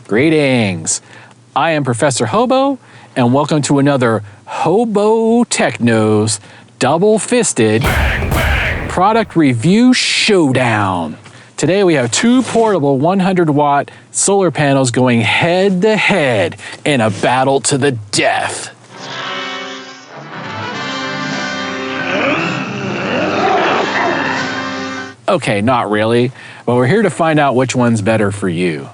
Greetings! I am Professor Hobo, and welcome to another HOBOTECH double-fisted product review showdown. Today we have two portable 100-watt solar panels going head-to-head in a battle to the death. Okay, not really, but we're here to find out which one's better for you.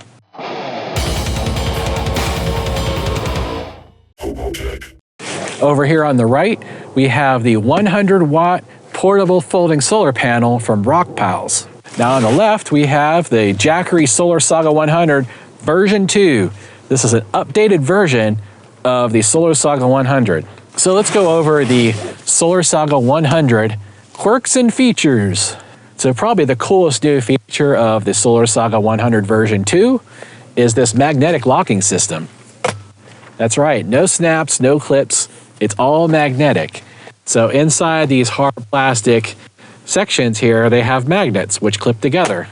Over here on the right, we have the 100-watt portable folding solar panel from Rockpals. Now on the left, we have the Jackery SolarSaga 100 version 2. This is an updated version of the SolarSaga 100. So let's go over the SolarSaga 100 quirks and features. So probably the coolest new feature of the SolarSaga 100 version 2 is this magnetic locking system. That's right, no snaps, no clips, it's all magnetic. So inside these hard plastic sections here, they have magnets which clip together.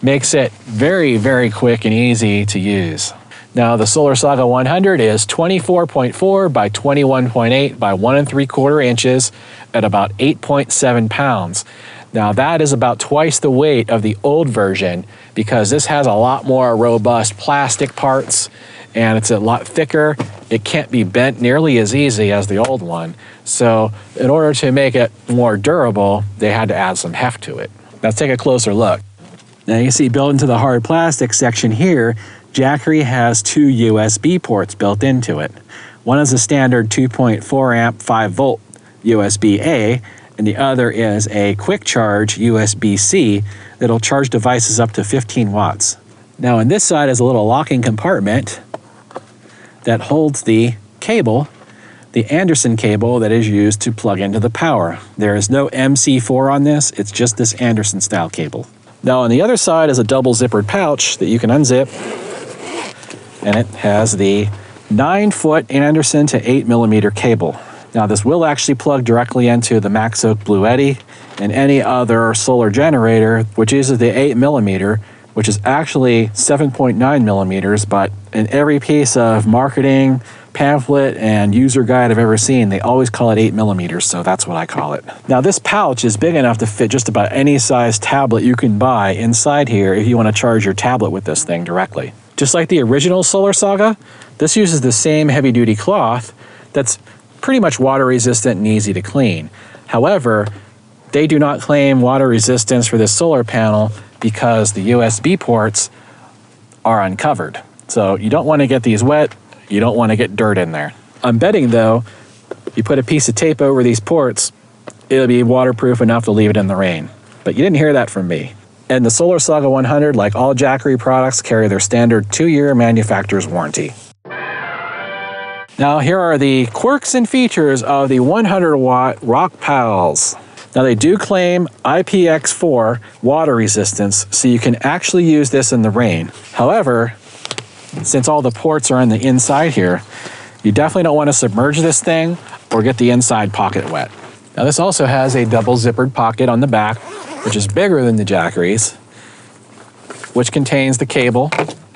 Makes it very, very quick and easy to use. Now the SolarSaga 100 is 24.4 by 21.8 by 1 3/4 inches at about 8.7 pounds. Now that is about twice the weight of the old version because this has a lot more robust plastic parts and it's a lot thicker. It can't be bent nearly as easy as the old one. So in order to make it more durable, they had to add some heft to it. Let's take a closer look. Now you see built into the hard plastic section here, Jackery has two USB ports built into it. One is a standard 2.4 amp 5 volt USB-A, and the other is a quick charge USB-C that'll charge devices up to 15 watts. Now on this side is a little locking compartment that holds the cable, the Anderson cable that is used to plug into the power. There is no MC4 on this, it's just this Anderson style cable. Now on the other side is a double zippered pouch that you can unzip, and it has the 9-foot Anderson to 8mm cable. Now this will actually plug directly into the Max Oak Blue Eddy and any other solar generator which uses the 8mm, which is actually 7.9mm, but in every piece of marketing, pamphlet, and user guide I've ever seen, they always call it 8mm, so that's what I call it. Now this pouch is big enough to fit just about any size tablet you can buy inside here if you want to charge your tablet with this thing directly. Just like the original SolarSaga, this uses the same heavy-duty cloth that's pretty much water resistant and easy to clean. However, they do not claim water resistance for this solar panel because the USB ports are uncovered. So you don't want to get these wet, you don't want to get dirt in there. I'm betting though, you put a piece of tape over these ports, it'll be waterproof enough to leave it in the rain. But you didn't hear that from me. And the SolarSaga 100, like all Jackery products, carry their standard 2-year manufacturer's warranty. Now here are the quirks and features of the 100-watt Rockpals. Now they do claim IPX4 water resistance, so you can actually use this in the rain. However, since all the ports are on the inside here, you definitely don't want to submerge this thing or get the inside pocket wet. Now this also has a double zippered pocket on the back, which is bigger than the Jackery's, which contains the cable,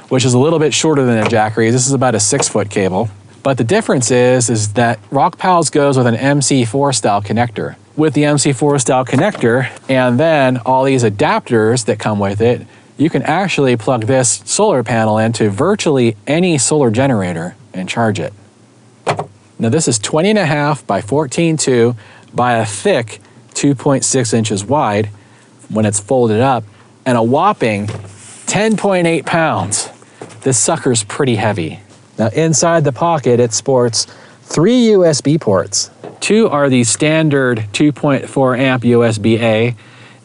which is a little bit shorter than the Jackery's. This is about a 6-foot cable. But the difference is that Rockpals goes with an MC4 style connector. With the MC4 style connector and then all these adapters that come with it, you can actually plug this solar panel into virtually any solar generator and charge it. Now this is 20.5 by 14.2 by a thick 2.6 inches wide when it's folded up and a whopping 10.8 pounds. This sucker's pretty heavy. Now inside the pocket it sports 3 USB ports. 2 are the standard 2.4 amp USB-A,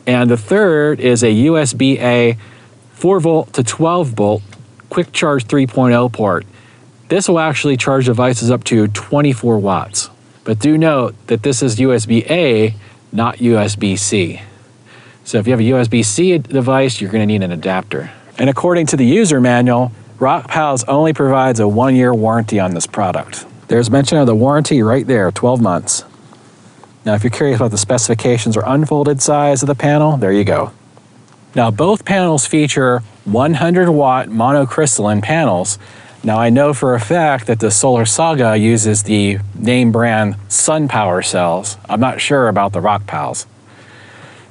and the third is a USB-A 4 volt to 12 volt quick charge 3.0 port. This will actually charge devices up to 24 watts. But do note that this is USB-A, not USB-C. So if you have a USB-C device, you're going to need an adapter. And according to the user manual, Rockpals only provides a 1-year warranty on this product. There's mention of the warranty right there, 12 months. Now, if you're curious about the specifications or unfolded size of the panel, there you go. Now, both panels feature 100 watt monocrystalline panels. Now I know for a fact that the SolarSaga uses the name brand SunPower cells. I'm not sure about the Rockpals.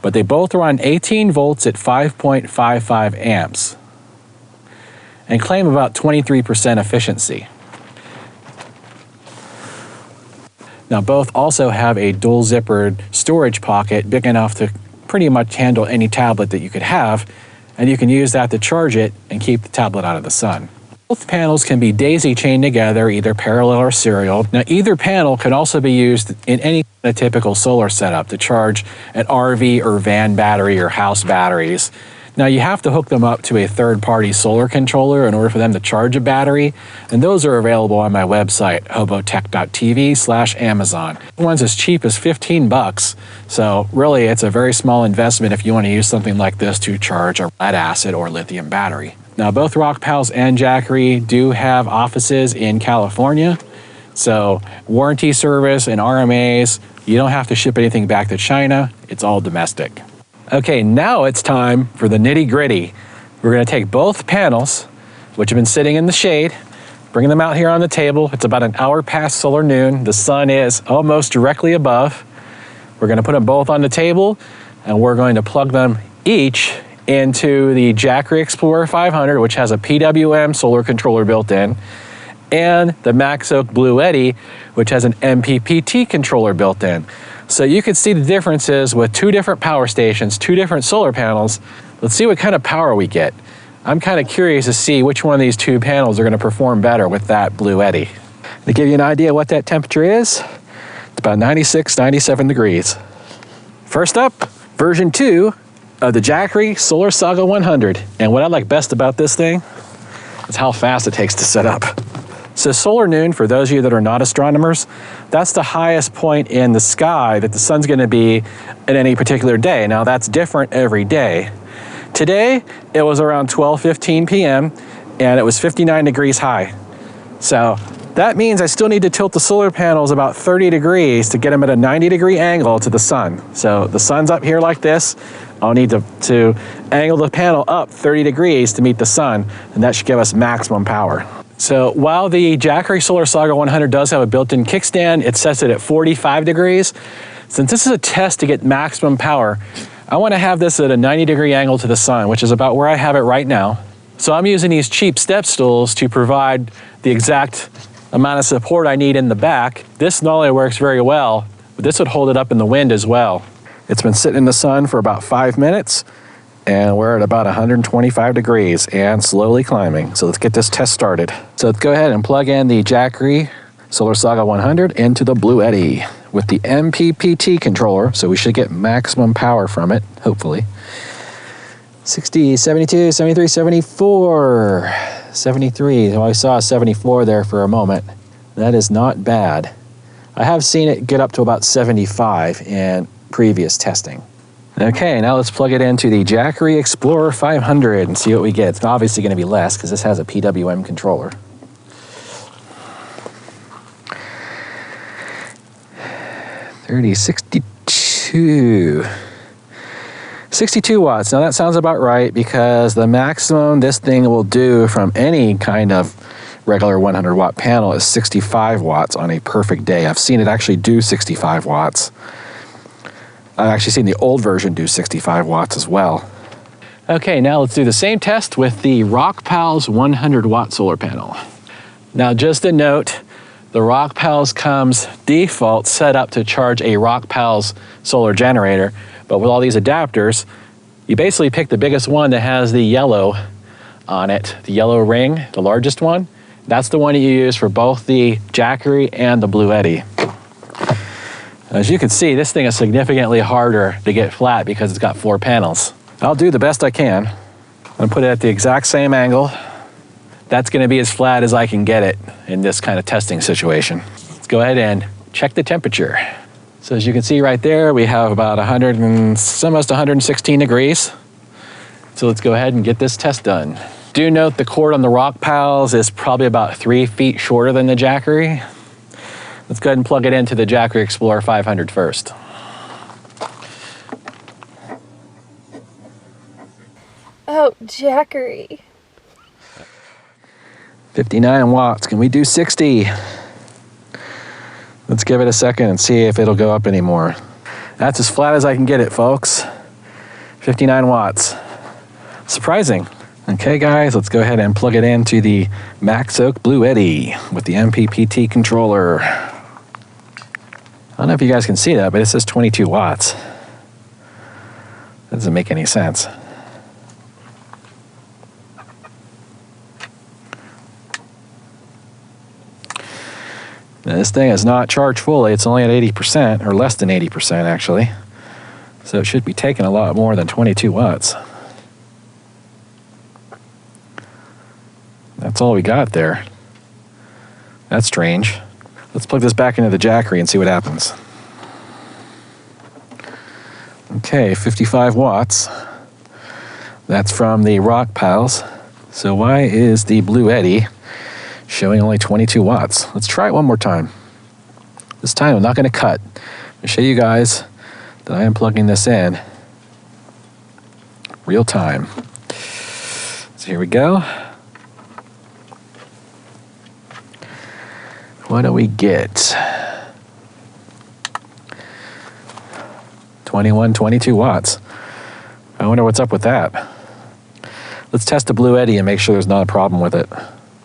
But they both run 18 volts at 5.55 amps and claim about 23% efficiency. Now both also have a dual zippered storage pocket big enough to pretty much handle any tablet that you could have, and you can use that to charge it and keep the tablet out of the sun. Both panels can be daisy chained together, either parallel or serial. Now either panel can also be used in any typical solar setup to charge an RV or van battery or house batteries. Now you have to hook them up to a third-party solar controller in order for them to charge a battery, and those are available on my website, hobotech.tv/Amazon. One's as cheap as 15 bucks, so really it's a very small investment if you want to use something like this to charge a lead acid or lithium battery. Now both Rockpals and Jackery do have offices in California, so warranty service and RMAs, you don't have to ship anything back to China, it's all domestic. Okay, now it's time for the nitty-gritty. We're going to take both panels, which have been sitting in the shade, bring them out here on the table. It's about an hour past solar noon. The sun is almost directly above. We're going to put them both on the table, and we're going to plug them each into the Jackery Explorer 500, which has a PWM solar controller built in, and the MaxOak Bluetti, which has an MPPT controller built in. So you can see the differences with two different power stations, two different solar panels. Let's see what kind of power we get. I'm kind of curious to see which one of these two panels are going to perform better with that Bluetti. To give you an idea what that temperature is, it's about 96, 97 degrees. First up, version 2 of the Jackery SolarSaga 100. And what I like best about this thing is how fast it takes to set up. So solar noon, for those of you that are not astronomers, that's the highest point in the sky that the sun's going to be at any particular day. Now that's different every day. Today, it was around 12:15 p.m. and it was 59 degrees high. So that means I still need to tilt the solar panels about 30 degrees to get them at a 90-degree angle to the sun. So the sun's up here like this. I'll need to angle the panel up 30 degrees to meet the sun, and that should give us maximum power. So while the Jackery SolarSaga 100 does have a built-in kickstand, it sets it at 45 degrees. Since this is a test to get maximum power, I want to have this at a 90-degree angle to the sun, which is about where I have it right now. So I'm using these cheap step stools to provide the exact amount of support I need in the back. This not only works very well, but this would hold it up in the wind as well. It's been sitting in the sun for about 5 minutes, and we're at about 125 degrees and slowly climbing. So let's get this test started. So let's go ahead and plug in the Jackery SolarSaga 100 into the Bluetti with the MPPT controller, so we should get maximum power from it, hopefully. 60, 72, 73, 74, 73. Oh, I saw 74 there for a moment. That is not bad. I have seen it get up to about 75 in previous testing. Okay, now let's plug it into the Jackery Explorer 500 and see what we get. It's obviously going to be less because this has a PWM controller. $30, 62. 62 watts. Now that sounds about right because the maximum this thing will do from any kind of regular 100 watt panel is 65 watts on a perfect day. I've seen it actually do 65 watts. I've actually seen the old version do 65 watts as well. Okay, now let's do the same test with the Rockpals 100 watt solar panel. Now just a note, the Rockpals comes default set up to charge a Rockpals solar generator, but with all these adapters, you basically pick the biggest one that has the yellow on it, the yellow ring, the largest one. That's the one you use for both the Jackery and the Bluetti. As you can see, this thing is significantly harder to get flat because it's got 4 panels. I'll do the best I can. I'm gonna put it at the exact same angle. That's gonna be as flat as I can get it in this kind of testing situation. Let's go ahead and check the temperature. So as you can see right there, we have about almost 116 degrees. So let's go ahead and get this test done. Do note the cord on the Rockpals is probably about 3 feet shorter than the Jackery. Let's go ahead and plug it into the Jackery Explorer 500 first. about Jackery? 59 watts. Can we do 60? Let's give it a second and see if it'll go up anymore. That's as flat as I can get it, folks. 59 watts. Surprising. Okay, guys, let's go ahead and plug it into the MaxOak Blue Eddy with the MPPT controller. I don't know if you guys can see that, but it says 22 watts. That doesn't make any sense. Now, this thing is not charged fully. It's only at 80%, or less than 80% actually. So it should be taking a lot more than 22 watts. That's all we got there. That's strange. Let's plug this back into the Jackery and see what happens. Okay, 55 watts. That's from the Rockpals. So why is the Blue Eddy showing only 22 watts? Let's try it one more time. This time I'm not going to cut. I'll show you guys that I am plugging this in real time. So here we go. What do we get? 21, 22 watts. I wonder what's up with that. Let's test the Blue Eddy and make sure there's not a problem with it.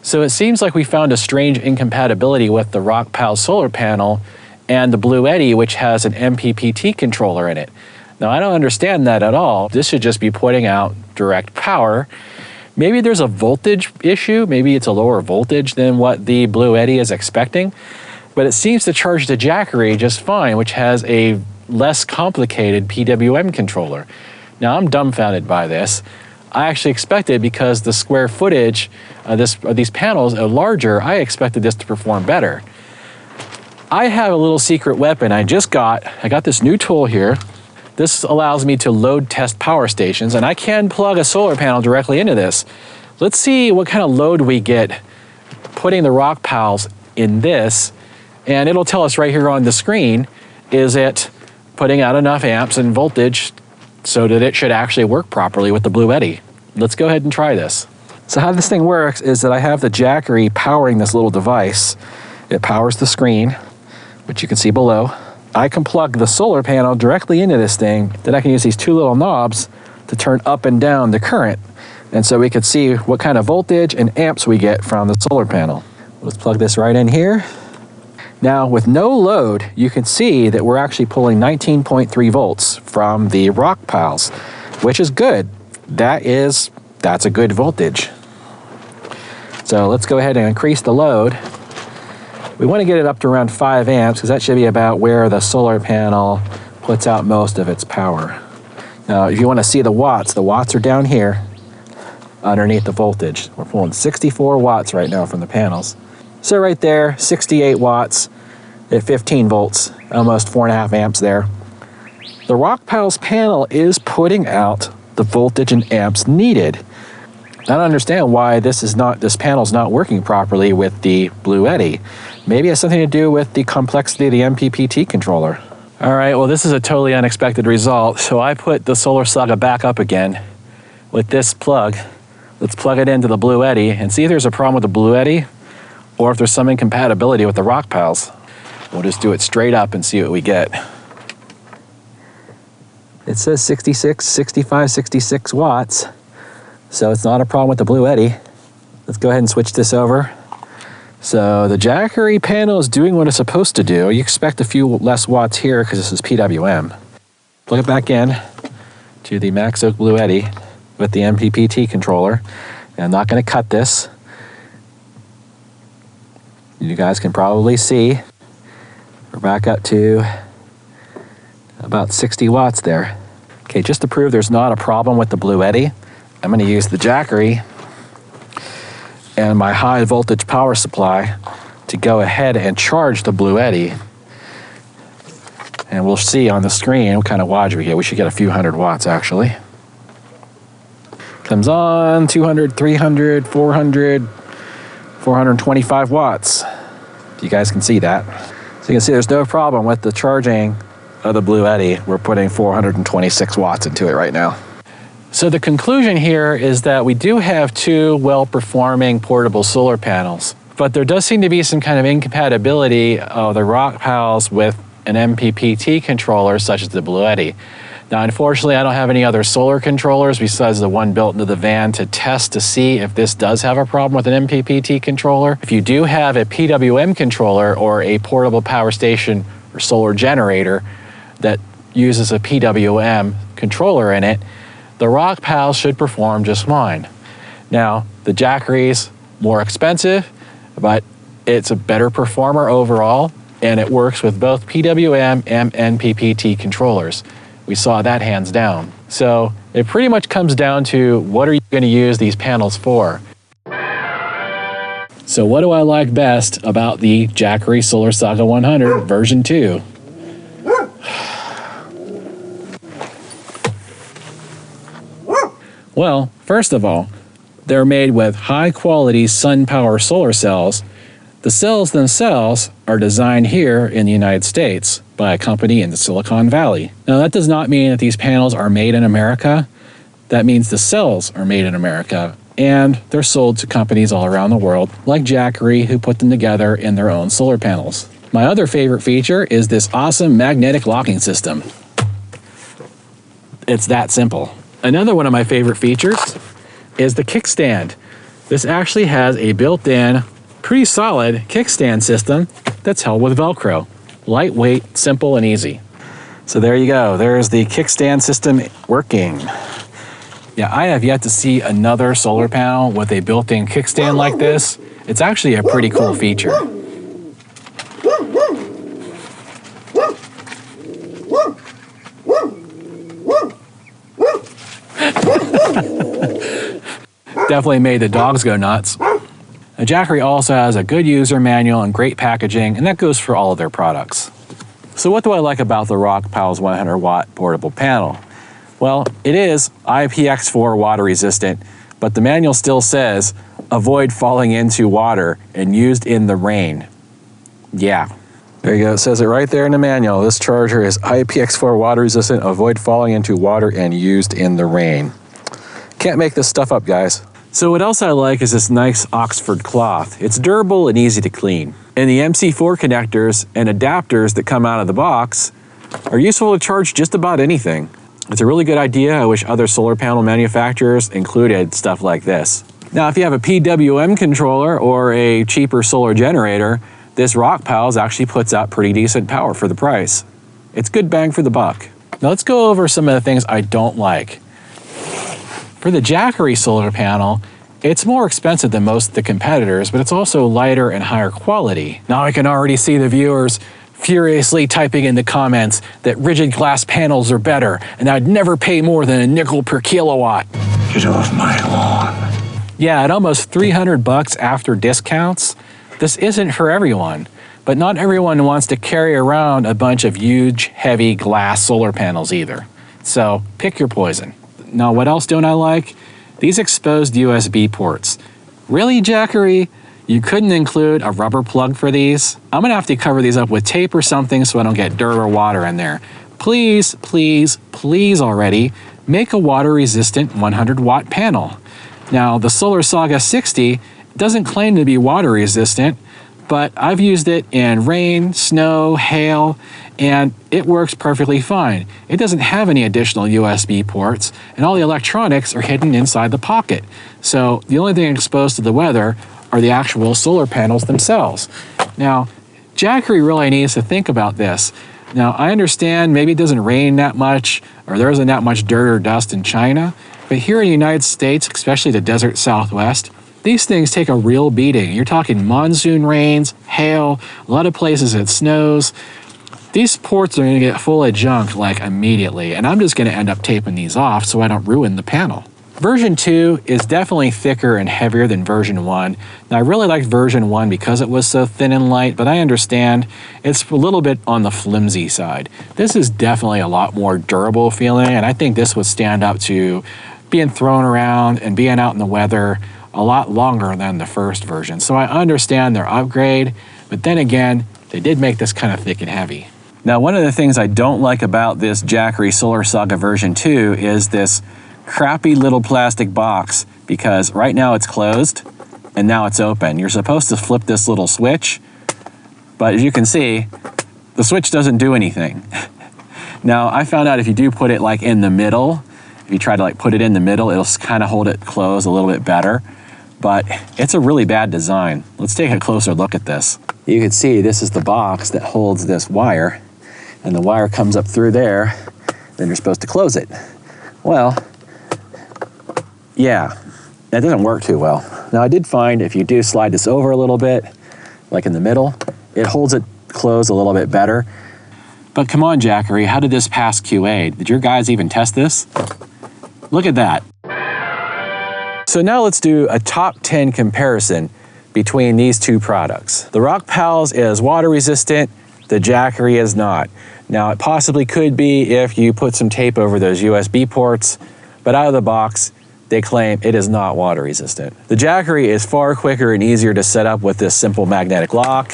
So it seems like we found a strange incompatibility with the Rockpals solar panel and the Blue Eddy, which has an MPPT controller in it. Now, I don't understand that at all. This should just be putting out direct power. Maybe there's a voltage issue. Maybe it's a lower voltage than what the Blue Eddy is expecting. But it seems to charge the Jackery just fine, which has a less complicated PWM controller. Now, I'm dumbfounded by this. I actually expected, because the square footage of these panels are larger, I expected this to perform better. I have a little secret weapon I got this new tool here. This allows me to load test power stations, and I can plug a solar panel directly into this. Let's see what kind of load we get putting the Rockpals in this, and it'll tell us right here on the screen, is it putting out enough amps and voltage so that it should actually work properly with the Blue Eddy. Let's go ahead and try this. So how this thing works is that I have the Jackery powering this little device. It powers the screen, which you can see below. I can plug the solar panel directly into this thing. Then I can use these two little knobs to turn up and down the current. And so we could see what kind of voltage and amps we get from the solar panel. Let's plug this right in here. Now, with no load, you can see that we're actually pulling 19.3 volts from the Rockpals, which is good. That's a good voltage. So let's go ahead and increase the load. We want to get it up to around 5 amps, because that should be about where the solar panel puts out most of its power. Now, if you want to see the watts are down here underneath the voltage. We're pulling 64 watts right now from the panels. So right there, 68 watts at 15 volts, almost 4.5 amps there. The Rockpals panel is putting out the voltage and amps needed. I don't understand why this panel's not working properly with the Blue Eddy. Maybe it has something to do with the complexity of the MPPT controller. All right, well, this is a totally unexpected result. So I put the SolarSaga back up again with this plug. Let's plug it into the Blue Eddy and see if there's a problem with the Blue Eddy or if there's some incompatibility with the Rockpals. We'll just do it straight up and see what we get. It says 65, 66 watts. So it's not a problem with the Blue Eddy. Let's go ahead and switch this over. So the Jackery panel is doing what it's supposed to do. You expect a few less watts here because this is PWM. Plug it back in to the MaxOak Blue Eddy with the MPPT controller. And I'm not going to cut this. You guys can probably see we're back up to about 60 watts there. Okay, just to prove there's not a problem with the Blue Eddy, I'm going to use the Jackery and my high voltage power supply to go ahead and charge the Blue Eddy. And we'll see on the screen what kind of wattage we get. We should get a few hundred watts actually. Comes on, 200, 300, 400, 425 watts. You guys can see that. So you can see there's no problem with the charging of the Blue Eddy. We're putting 426 watts into it right now. So the conclusion here is that we do have two well-performing portable solar panels, but there does seem to be some kind of incompatibility of the Rockpals with an MPPT controller such as the Bluetti. Now, unfortunately, I don't have any other solar controllers besides the one built into the van to test to see if this does have a problem with an MPPT controller. If you do have a PWM controller or a portable power station or solar generator that uses a PWM controller in it, the Rockpals should perform just fine. Now, the Jackery's more expensive, but it's a better performer overall, and it works with both PWM and MPPT controllers. We saw that hands down. So it pretty much comes down to what are you going to use these panels for? So what do I like best about the Jackery SolarSaga 100 version 2? Well, first of all, they're made with high-quality sun power solar cells. The cells themselves are designed here in the United States by a company in the Silicon Valley. Now, that does not mean that these panels are made in America. That means the cells are made in America, and they're sold to companies all around the world, like Jackery, who put them together in their own solar panels. My other favorite feature is this awesome magnetic locking system. It's that simple. Another one of my favorite features is the kickstand. This actually has a built-in, pretty solid kickstand system that's held with Velcro. Lightweight, simple, and easy. So there you go. There's the kickstand system working. Yeah, I have yet to see another solar panel with a built-in kickstand like this. It's actually a pretty cool feature. Definitely made the dogs go nuts. Now, Jackery also has a good user manual and great packaging, and that goes for all of their products. So what do I like about the Rockpals 100 watt portable panel? Well, it is IPX4 water resistant, but the manual still says, avoid falling into water and used in the rain. Yeah. There you go, it says it right there in the manual. This charger is IPX4 water resistant, avoid falling into water and used in the rain. Can't make this stuff up, guys. So what else I like is this nice Oxford cloth. It's durable and easy to clean. And the MC4 connectors and adapters that come out of the box are useful to charge just about anything. It's a really good idea. I wish other solar panel manufacturers included stuff like this. Now, if you have a PWM controller or a cheaper solar generator, this Rockpals actually puts out pretty decent power for the price. It's good bang for the buck. Now let's go over some of the things I don't like. For the Jackery solar panel, it's more expensive than most of the competitors, but it's also lighter and higher quality. Now I can already see the viewers furiously typing in the comments that rigid glass panels are better, and I'd never pay more than a nickel per kilowatt. Get off my lawn. Yeah, at almost 300 bucks after discounts, this isn't for everyone, but not everyone wants to carry around a bunch of huge, heavy glass solar panels either. So pick your poison. Now, what else don't I like? These exposed USB ports. Really, Jackery? You couldn't include a rubber plug for these? I'm gonna have to cover these up with tape or something so I don't get dirt or water in there. Please, please, please already, make a water-resistant 100-watt panel. Now, the SolarSaga 60 doesn't claim to be water-resistant, but I've used it in rain, snow, hail, and it works perfectly fine. It doesn't have any additional USB ports, and all the electronics are hidden inside the pocket. So the only thing exposed to the weather are the actual solar panels themselves. Now, Jackery really needs to think about this. Now, I understand maybe it doesn't rain that much, or there isn't that much dirt or dust in China, but here in the United States, especially the desert Southwest, these things take a real beating. You're talking monsoon rains, hail, a lot of places it snows. These ports are gonna get full of junk like immediately, and I'm just gonna end up taping these off so I don't ruin the panel. Version 2 is definitely thicker and heavier than version 1. Now, I really liked version 1 because it was so thin and light, but I understand it's a little bit on the flimsy side. This is definitely a lot more durable feeling, and I think this would stand up to being thrown around and being out in the weather a lot longer than the first version. So I understand their upgrade, but then again, they did make this kind of thick and heavy. Now, one of the things I don't like about this Jackery SolarSaga version 2 is this crappy little plastic box because right now it's closed and now it's open. You're supposed to flip this little switch, but as you can see, the switch doesn't do anything. Now, I found out if you do put it like in the middle, if you try to like put it in the middle, it'll kind of hold it closed a little bit better, but it's a really bad design. Let's take a closer look at this. You can see this is the box that holds this wire, and the wire comes up through there, then you're supposed to close it. Well, yeah, that doesn't work too well. Now, I did find if you do slide this over a little bit, like in the middle, it holds it closed a little bit better. But come on, Jackery, how did this pass QA? Did your guys even test this? Look at that. So now let's do a top 10 comparison between these two products. The Rockpals is water resistant, the Jackery is not. Now, it possibly could be if you put some tape over those USB ports, but out of the box, they claim it is not water resistant. The Jackery is far quicker and easier to set up with this simple magnetic lock,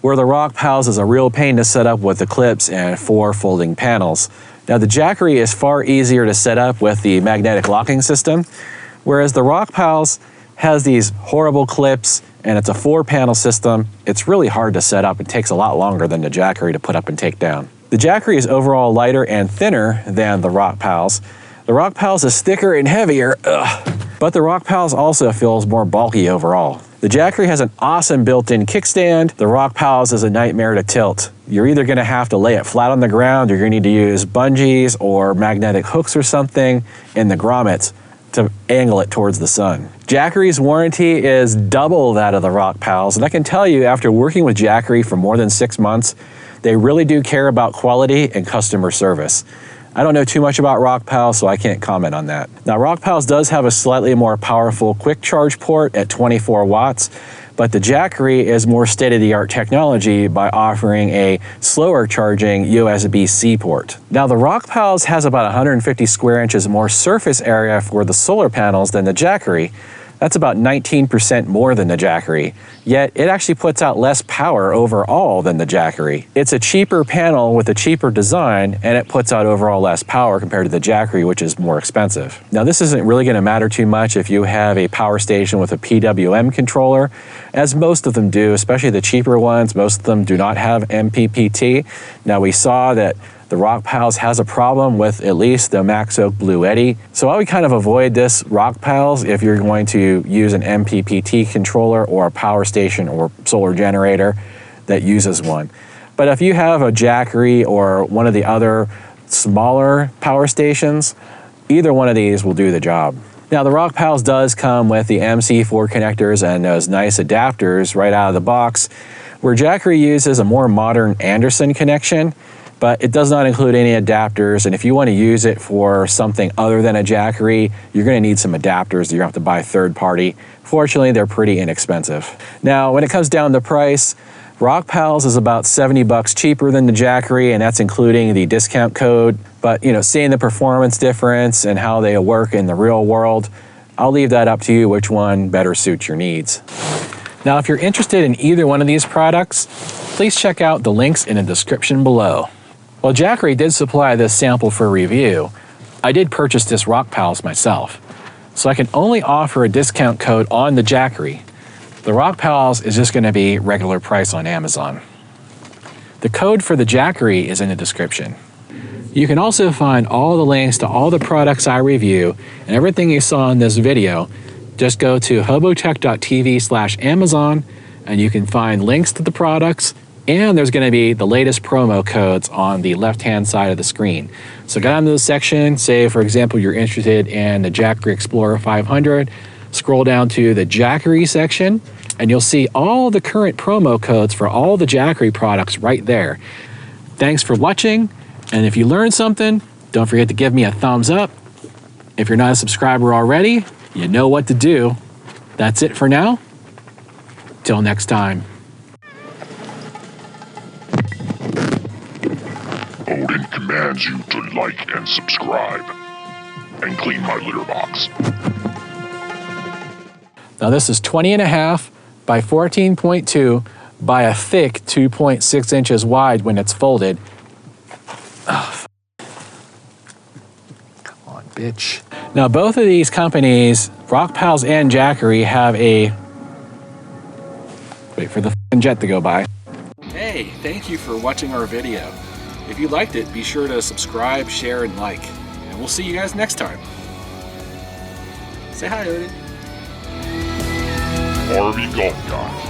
where the Rockpals is a real pain to set up with the clips and 4 folding panels. Now, the Jackery is far easier to set up with the magnetic locking system, whereas the Rockpals has these horrible clips and it's a 4-panel system. It's really hard to set up. It takes a lot longer than the Jackery to put up and take down. The Jackery is overall lighter and thinner than the Rockpals. The Rockpals is thicker and heavier, but the Rockpals also feels more bulky overall. The Jackery has an awesome built-in kickstand. The Rockpals is a nightmare to tilt. You're either gonna have to lay it flat on the ground, or you're gonna need to use bungees or magnetic hooks or something in the grommets to angle it towards the sun. Jackery's warranty is double that of the Rockpals, and I can tell you after working with Jackery for more than 6 months, they really do care about quality and customer service. I don't know too much about Rockpals, so I can't comment on that. Now, Rockpals does have a slightly more powerful quick charge port at 24 watts, but the Jackery is more state-of-the-art technology by offering a slower charging USB-C port. Now, the Rockpals has about 150 square inches more surface area for the solar panels than the Jackery. That's about 19% more than the Jackery, yet it actually puts out less power overall than the Jackery. It's a cheaper panel with a cheaper design, and it puts out overall less power compared to the Jackery, which is more expensive. Now, this isn't really gonna matter too much if you have a power station with a PWM controller, as most of them do, especially the cheaper ones. Most of them do not have MPPT. Now, we saw that the Rockpals has a problem with at least the Max Oak Blue Eddy. So I would kind of avoid this Rockpals if you're going to use an MPPT controller or a power station or solar generator that uses one. But if you have a Jackery or one of the other smaller power stations, either one of these will do the job. Now, the Rockpals does come with the MC4 connectors and those nice adapters right out of the box, where Jackery uses a more modern Anderson connection, but it does not include any adapters. And if you want to use it for something other than a Jackery, you're going to need some adapters that you're going to have to buy third party. Fortunately, they're pretty inexpensive. Now, when it comes down to price, Rockpals is about 70 bucks cheaper than the Jackery, and that's including the discount code. But, you know, seeing the performance difference and how they work in the real world, I'll leave that up to you which one better suits your needs. Now, if you're interested in either one of these products, please check out the links in the description below. Well, Jackery did supply this sample for review. I did purchase this Rockpals myself, so I can only offer a discount code on the Jackery. The Rockpals is just going to be regular price on Amazon. The code for the Jackery is in the description. You can also find all the links to all the products I review and everything you saw in this video. Just go to hobotech.tv/Amazon and you can find links to the products, and there's going to be the latest promo codes on the left-hand side of the screen. So go down to the section, say for example you're interested in the Jackery Explorer 500, scroll down to the Jackery section, and you'll see all the current promo codes for all the Jackery products right there. Thanks for watching, and if you learned something, don't forget to give me a thumbs up. If you're not a subscriber already, you know what to do. That's it for now. Till next time. Odin commands you to like and subscribe, and clean my litter box. Now this is 20.5 by 14.2 by a thick 2.6 inches wide when it's folded. Oh, come on. bitch. Now, both of these companies, Rockpals and Jackery, have a... Wait for the f***ing jet to go by. Hey, thank you for watching our video. If you liked it, be sure to subscribe, share, and like. And we'll see you guys next time. Say hi, Odin. RV Golf Guy.